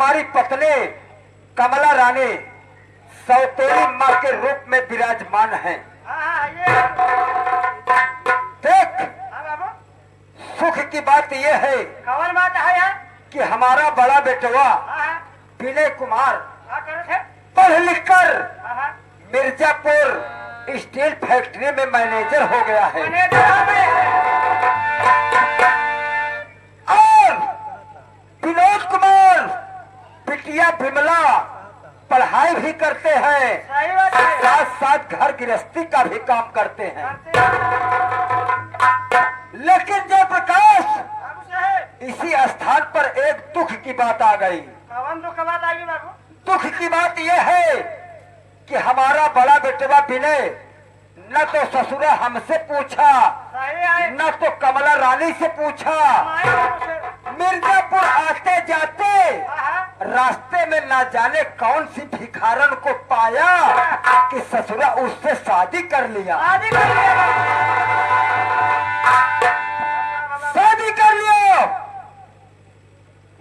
हमारी पत्नी कमला रानी सौतेली माँ के रूप में विराजमान है। देख, सुख की बात यह है कौन बात है कि हमारा बड़ा बेटवा विनय कुमार पढ़ लिख कर मिर्जापुर स्टील फैक्ट्री में मैनेजर हो गया है और विनोद कुमार बिटिया विमला पढ़ाई भी करते हैं, साथ साथ घर गृहस्थी का भी काम करते हैं। लेकिन जयप्रकाश, इसी स्थान पर एक दुख की बात आ गई। दुख की बात यह है कि हमारा बड़ा बेटवा विनय न तो ससुरा हमसे पूछा न तो कमला रानी से पूछा। मिर्जापुर आते जाते रास्ते में ना जाने कौन सी भिखारन को पाया कि ससुरा उससे शादी कर लिया। शादी कर लिया।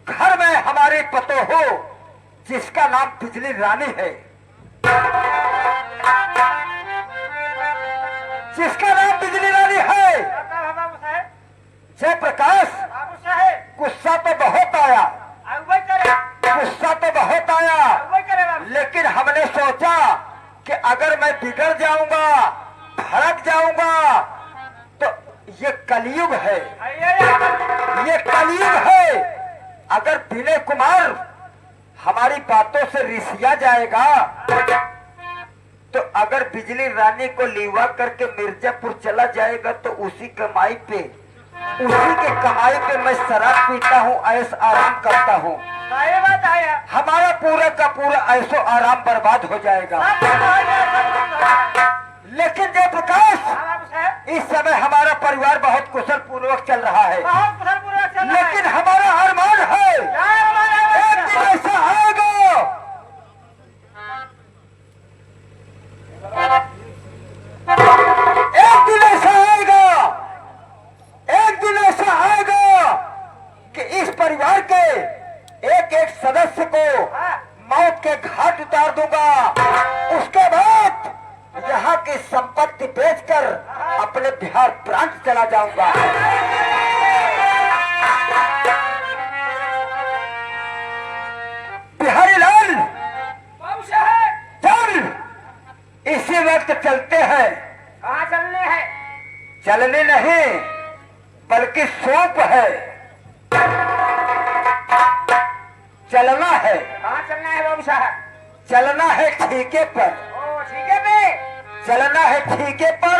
घर में हमारी पतो हो जिसका नाम बिजली रानी है, जिसका नाम बिजली रानी है। जयप्रकाश, गुस्सा तो बहुत आया, गुस्सा तो बहुत आया, लेकिन हमने सोचा कि अगर मैं बिगड़ जाऊंगा, भड़क जाऊंगा, तो ये कलयुग है, ये कलयुग है। अगर विनय कुमार हमारी बातों से रिसिया जाएगा तो अगर बिजली रानी को लीवा करके मिर्जापुर चला जाएगा तो उसी कमाई पे, उसी के कमाई पे मैं शराब पीता हूँ, ऐश आराम करता हूँ। हमारा पूरा का पूरा ऐसो आराम बर्बाद हो जाएगा। लेकिन जयप्रकाश, इस समय हमारा परिवार बहुत कुशल पूर्वक चल रहा है, लेकिन हमारा अरमान है एक दिन ऐसा आएगा, एक दिन ऐसा आएगा, एक दिन ऐसा आएगा कि इस परिवार के एक एक सदस्य को मौत के घाट उतार दूंगा। उसके बाद यहाँ की संपत्ति बेचकर अपने बिहार प्रांत चला जाऊंगा। बिहारी लाल, चल, इसी वक्त चलते हैं। कहाँ चलने हैं? चलने नहीं बल्कि सौंप है, चलना है। कहाँ चलना है बाबू साहब? चलना है ठीके पर, ठीक है बे। चलना है ठीके पर।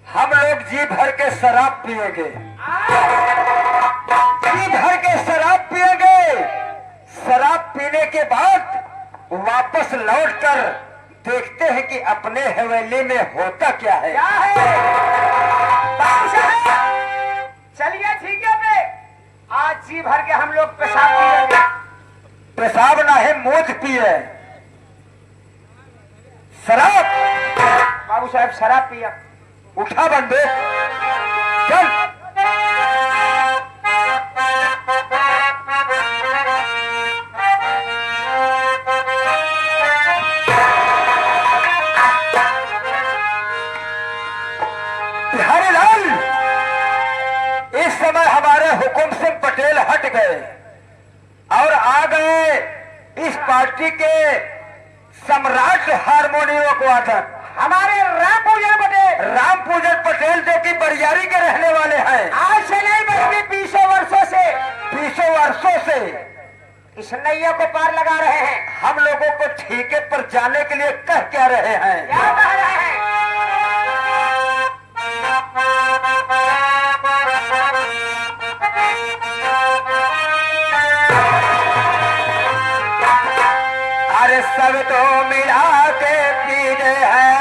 हम लोग जी भर के शराब पिएंगे, जी भर के शराब पिएंगे। शराब पीने के बाद वापस लौटकर देखते हैं कि अपने हवेली में होता क्या है। क्या है बाबू साहब? चलिए ठीक है बे, आज जी भर के हम लोग पेशाब पिएंगे। पेशाब ना है, मूत पिए, शराब। बाबू साहब शराब पिया। उठा बंदे, चल। बिहारी लाल, इस समय हमारे हुकुम सिंह पटेल हट गए और आ गए इस पार्टी के सम्राट हारमोनियम वादक हमारे राम पूजन पटेल जो कि बरियारी के रहने वाले हैं। आज से नहीं बल्कि 20 वर्षों से, 20 वर्षों से इस नैया को पार लगा रहे हैं। हम लोगों को ठीके पर जाने के लिए कह क्या रहे हैं? क्या कह रहे हैं? अरे सब तो मिला के पीने हैं,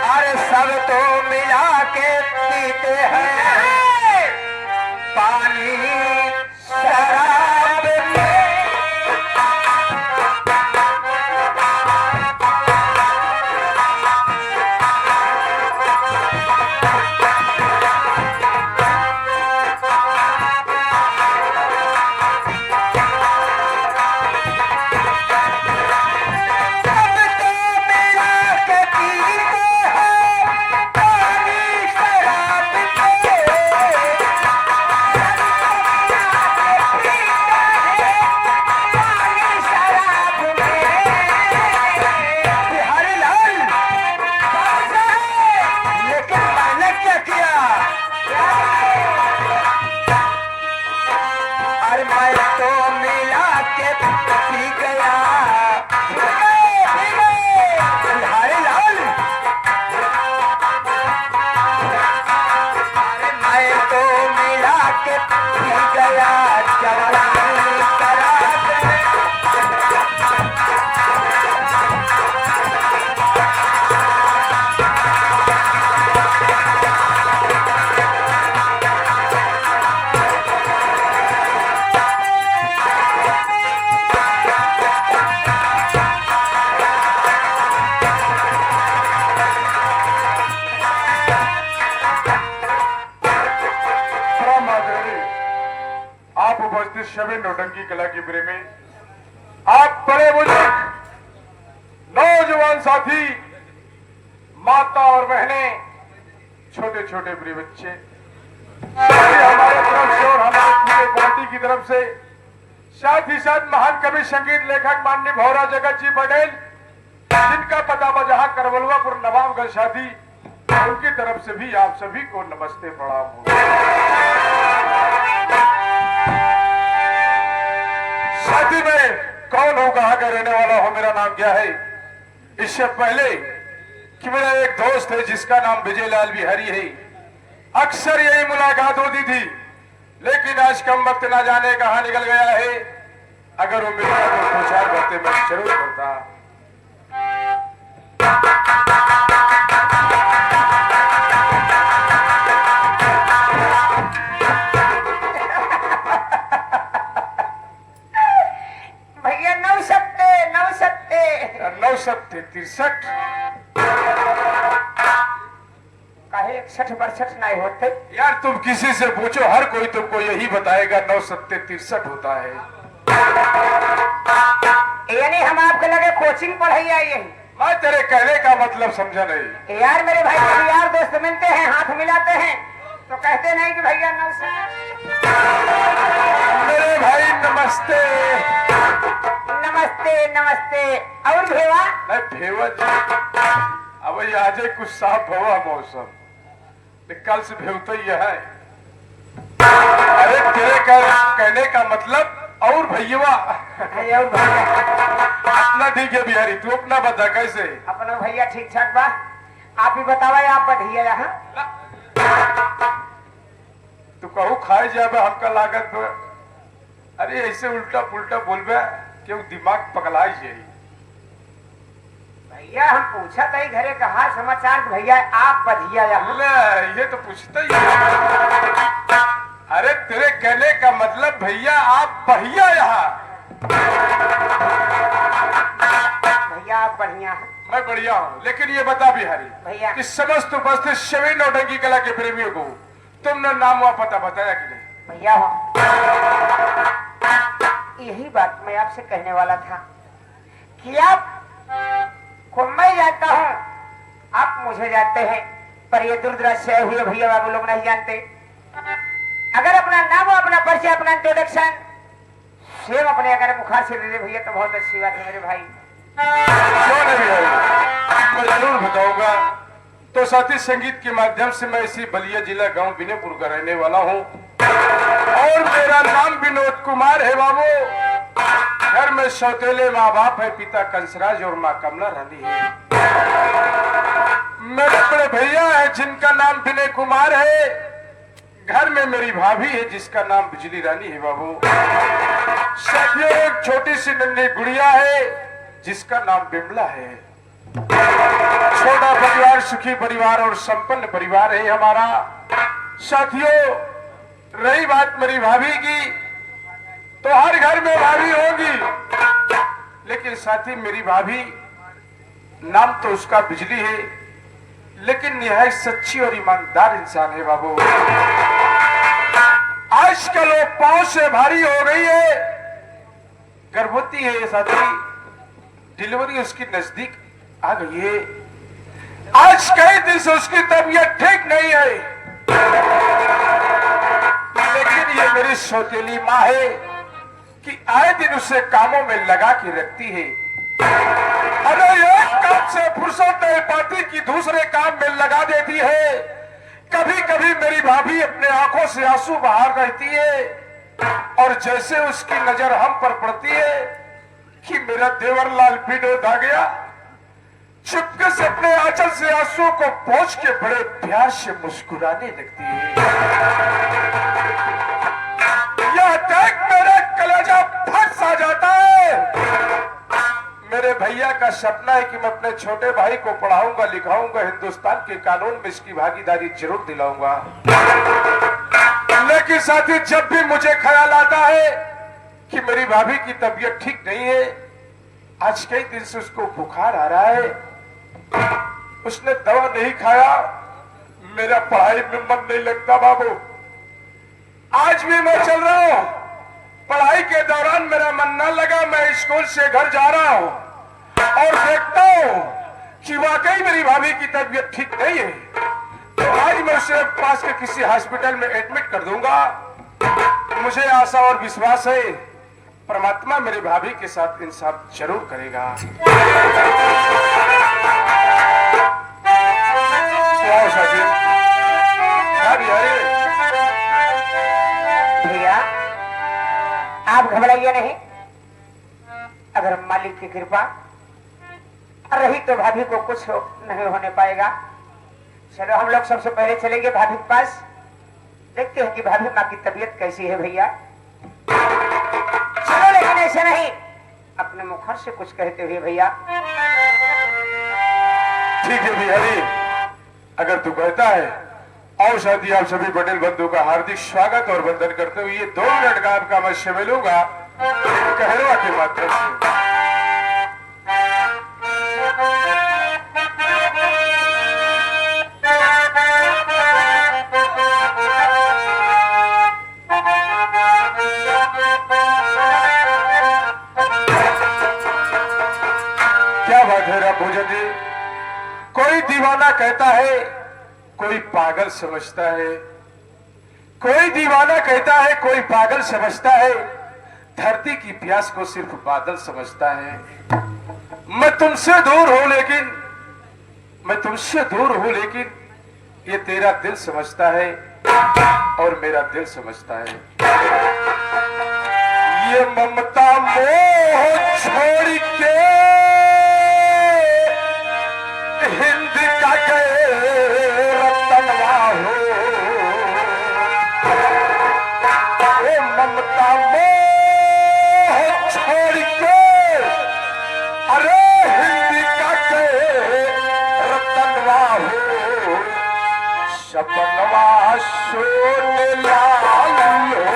अरे सब तो मिला के पीते हैं पानी शराब में। शबे नौटंकी कला के प्रेमी, आप बड़े बुजुर्ग, नौजवान साथी, माता और बहनें, छोटे छोटे बड़े बच्चे, सभी हमारे तरफ से और हमारे पूरे पार्टी की तरफ से, साथ ही साथ महान कवि संगीत लेखक माननीय भौरा जगत जी पटेल, जिनका पता बजहा करवलवापुर नवाबगंज शादी, उनकी तरफ से भी आप सभी को नमस्ते प्रणाम हो। साथी में कौन हूं, कहां का रहने वाला हूं, मेरा नाम क्या है, इससे पहले कि मेरा एक दोस्त है जिसका नाम विजय लाल बिहारी है, अक्सर यही मुलाकात होती थी, लेकिन आज कम वक्त ना जाने कहां निकल गया है। अगर वो मिलता तो दो चार बातें मैं जरूर करता। भैया 963 काहे 61 नहीं होते। यार तुम किसी से पूछो, हर कोई तुमको यही बताएगा 963 होता है। यानी हम आपके लगे कोचिंग पढ़ाई आई है। मैं तेरे कहने का मतलब समझा नहीं। यार मेरे भाई कभी यार दोस्त मिलते हैं, हाथ मिलाते हैं तो कहते नहीं कि भैया 900। मेरे भाई नमस्ते। नमस्ते नमस्ते। और भेवा नहीं भेवा जी, अब ये आज कुछ साफ हुआ मौसम, कल से भेवता ही है। अरे तेरे कहने का मतलब और भैया और भैया अपना ठीक है बिहारी, तू अपना बता कैसे। अपना भैया ठीक ठाक बा, आप ही बतावा, आप बढ़िया यहाँ तू कहू खाए जाबे हमका लागत। अरे ऐसे उल्टा पुल्टा बोलबे क्यों, दिमाग पगला जाए। भैया हम पूछा था घरे का हाल समाचार, भैया आप बढ़िया यहाँ। ये तो पूछता ही है। अरे तेरे कहने का मतलब भैया आप बढ़िया यहाँ। भैया आप बढ़िया हैं। मैं बढ़िया हूँ, लेकिन ये बता बिहारी भैया कि समस्त उपस्थित सभी नौटंकी कला के प्रेमियों को तुमने नाम व पता बताया कि नहीं। भैया यही बात मैं आपसे कहने वाला था कि आप को मैं जानता हूँ, आप मुझे जानते हैं, पर ये दूरदराज से हुए भैया बाबू लोग नहीं जानते। अगर अपना नाम अपना परिचय अपना इंट्रोडक्शन सेम अपने अगर मुखार से दे दे भैया तो बहुत अच्छी बात है मेरे भाई। क्यों नहीं भाई, मैं जरूर बताऊंगा। तो साथी संगीत के माध्यम से मैं इसी बलिया जिला गांव बिनेपुर का रहने वाला हूँ और मेरा नाम विनोद कुमार है बाबू। घर में सौतेले माँ बाप है, पिता कंसराज और माँ कमला रानी है। मेरे बड़े भैया है जिनका नाम विनय कुमार है। घर में मेरी भाभी है जिसका नाम बिजली रानी है बाबू। साथियों एक छोटी सी नन्ही गुड़िया है जिसका नाम बिमला है। छोटा परिवार, सुखी परिवार और संपन्न परिवार है हमारा। साथियों रही बात मेरी भाभी की, तो हर घर में भाभी होगी, लेकिन साथी मेरी भाभी नाम तो उसका बिजली है, लेकिन निहायत सच्ची और ईमानदार इंसान है बाबू। आजकल वो पांव से भारी हो गई है, गर्भवती है ये साथी, डिलीवरी उसकी नजदीक आ गई है। आज कई दिन से उसकी तबीयत ठीक नहीं है, लेकिन ये मेरी सौतेली माँ है कि आए दिन उसे कामों में लगा के रखती है। अरे एक काम से फुर्सत नहीं पाती कि दूसरे काम में लगा देती है। कभी कभी मेरी भाभी अपने आंखों से आंसू बहा रहती है और जैसे उसकी नजर हम पर पड़ती है कि मेरा देवर लाल पीड़ो धा गया, चुपके से अपने आंचल से आंसू को पोंछ के बड़े प्यार से मुस्कुराने लगती है। यह देख मेरा कलेजा फट सा जाता है। मेरे भैया का सपना है कि मैं अपने छोटे भाई को पढ़ाऊंगा लिखाऊंगा, हिंदुस्तान के कानून में इसकी भागीदारी जरूर दिलाऊंगा। लेकिन साथी जब भी मुझे ख्याल आता है कि मेरी भाभी की तबीयत ठीक नहीं है, आज कई दिन से उसको बुखार आ रहा है, उसने दवा नहीं खाया, मेरा पढ़ाई में मन नहीं लगता बाबू। आज भी मैं चल रहा हूं, पढ़ाई के दौरान मेरा मन न लगा, मैं स्कूल से घर जा रहा हूँ और देखता हूँ कि वाकई मेरी भाभी की तबीयत ठीक नहीं है। तो आज मैं उसे पास के किसी हॉस्पिटल में एडमिट कर दूंगा। मुझे आशा और विश्वास है परमात्मा मेरी भाभी के साथ इंसाफ जरूर करेगा। भैया आप घबराइए नहीं, अगर मालिक की कृपा रही तो भाभी को कुछ नहीं होने पाएगा। चलो हम लोग सबसे पहले चलेंगे भाभी के पास, देखते हैं कि भाभी माँ की तबीयत कैसी है। भैया चलो, लेकिन ऐसे नहीं, अपने मुखर से कुछ कहते हुए। भैया ठीक है बिहारी, अगर तू कहता है। और शादी आप सभी पटेल बंधु का हार्दिक स्वागत और वंदन करते हुए ये 2 मिनट का आपका मैं समय लूंगा कहरवा के माध्यम से। क्या बात है रापूजा जी, कोई दीवाना कहता है, कोई पागल समझता है। कोई दीवाना कहता है, कोई पागल समझता है। धरती की प्यास को सिर्फ बादल समझता है। मैं तुमसे दूर हूं लेकिन ये तेरा दिल समझता है और मेरा दिल समझता है। ये ममता मोह छोड़ के हिंद का गए रतनवा हो, ये ममता मोह छोड़ के अरे हिंद का गए रतनवा हो, सपनवा सोने लाल हो।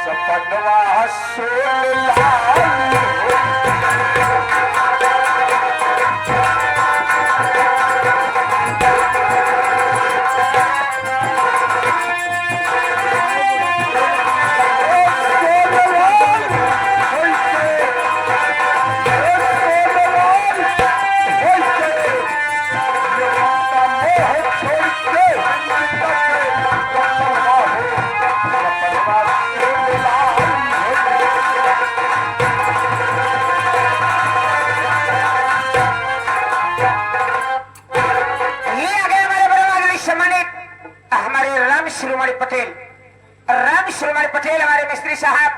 सपनवा सोन लाल हो। हमारे राम शिरोमणि पटेल हमारे मिस्त्री साहब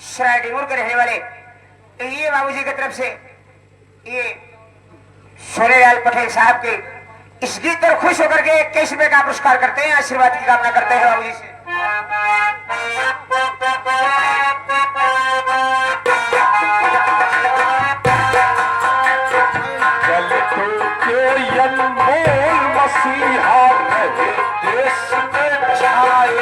श्राइडिंगुर के रहने वाले, ये बाबूजी की तरफ से ये सोनेलाल पटेल साहब के इस गीत पर खुश होकर के 21 रुपए का पुरस्कार करते हैं, आशीर्वाद की कामना करते हैं बाबूजी से। मसीहा रहे देश में छाए,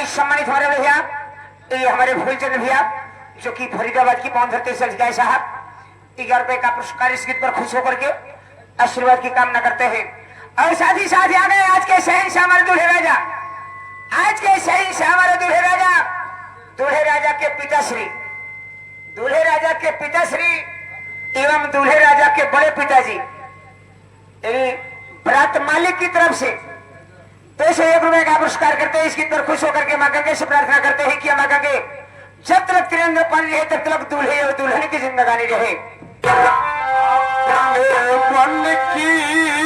सम्मानित हमारे भैया, ये हमारे फूलचंद भैया जो कि फरीदाबाद की पावन धरती से गए साहब 11 रुपए का पुरस्कार इस गीत पर खुश होकर के आशीर्वाद की कामना करते हैं। और साथ ही साथ आ गए आज के शहंशाह हमारे दूल्हे राजा, आज के शहंशाह हमारे दूल्हे राजा के पिताश्री, दूल्हे राजा के पिताश्री एवं दूल्हे राजा के बड़े पिताजी बरात मालिक की तरफ से 1 रुपए का पुरस्कार करते हैं। इस गीत पर खुश होकर के मां गंगे से प्रार्थना करते हैं कि मां गंगे जब तक तिरंगा पानी रहे तब तक दूल्हे और दुल्हन की जिंदगानी रहे। मन की